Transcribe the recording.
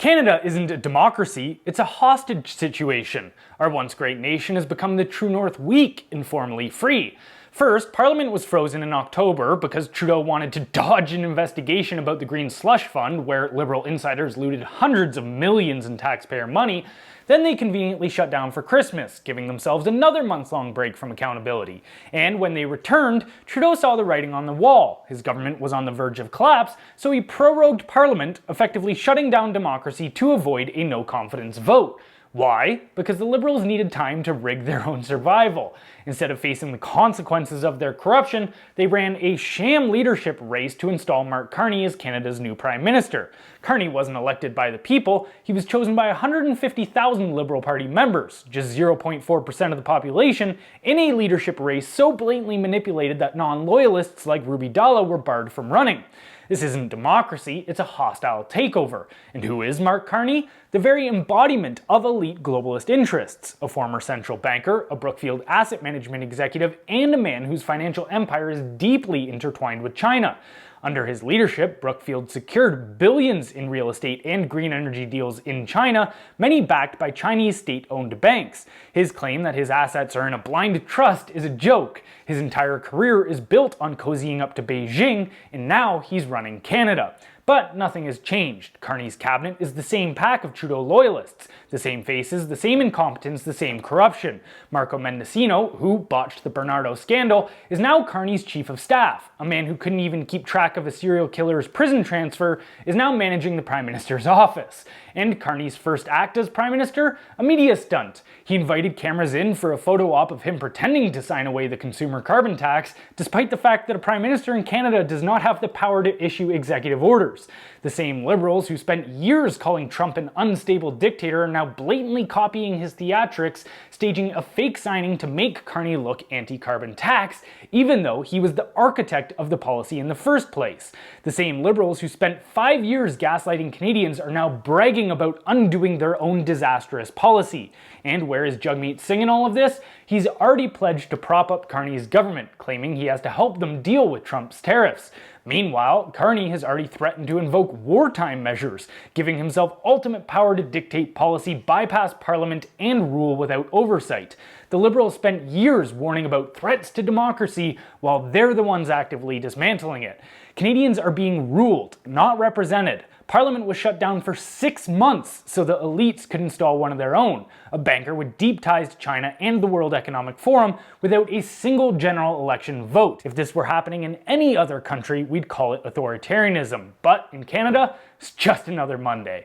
Canada isn't a democracy, it's a hostage situation. Our once great nation has become the true north weak, informally free. First, Parliament was frozen in October because Trudeau wanted to dodge an investigation about the Green Slush Fund, where Liberal insiders looted hundreds of millions in taxpayer money. Then they conveniently shut down for Christmas, giving themselves another month-long break from accountability. And when they returned, Trudeau saw the writing on the wall. His government was on the verge of collapse, so he prorogued Parliament, effectively shutting down democracy to avoid a no-confidence vote. Why? Because the Liberals needed time to rig their own survival. Instead of facing the consequences of their corruption, they ran a sham leadership race to install Mark Carney as Canada's new Prime Minister. Carney wasn't elected by the people, he was chosen by 150,000 Liberal Party members, just 0.4% of the population, in a leadership race so blatantly manipulated that non-loyalists like Ruby Dalla were barred from running. This isn't democracy, it's a hostile takeover. And who is Mark Carney? The very embodiment of elite globalist interests. A former central banker, a Brookfield asset management executive, and a man whose financial empire is deeply intertwined with China. Under his leadership, Brookfield secured billions in real estate and green energy deals in China, many backed by Chinese state-owned banks. His claim that his assets are in a blind trust is a joke. His entire career is built on cozying up to Beijing, and now he's running Canada. But nothing has changed. Carney's cabinet is the same pack of Trudeau loyalists. The same faces, the same incompetence, the same corruption. Marco Mendicino, who botched the Bernardo scandal, is now Carney's chief of staff. A man who couldn't even keep track of a serial killer's prison transfer is now managing the Prime Minister's office. And Carney's first act as Prime Minister? A media stunt. He invited cameras in for a photo op of him pretending to sign away the consumer carbon tax, despite the fact that a Prime Minister in Canada does not have the power to issue executive orders. The same Liberals who spent years calling Trump an unstable dictator are now blatantly copying his theatrics, staging a fake signing to make Carney look anti-carbon tax, even though he was the architect of the policy in the first place. The same Liberals who spent 5 years gaslighting Canadians are now bragging about undoing their own disastrous policy. And where is Jagmeet Singh in all of this? He's already pledged to prop up Carney's government, claiming he has to help them deal with Trump's tariffs. Meanwhile, Carney has already threatened to invoke wartime measures, giving himself ultimate power to dictate policy, bypass Parliament, and rule without oversight. The Liberals spent years warning about threats to democracy, while they're the ones actively dismantling it. Canadians are being ruled, not represented. Parliament was shut down for 6 months so the elites could install one of their own, a banker with deep ties to China and the World Economic Forum, without a single general election vote. If this were happening in any other country, we'd call it authoritarianism. But in Canada, it's just another Monday.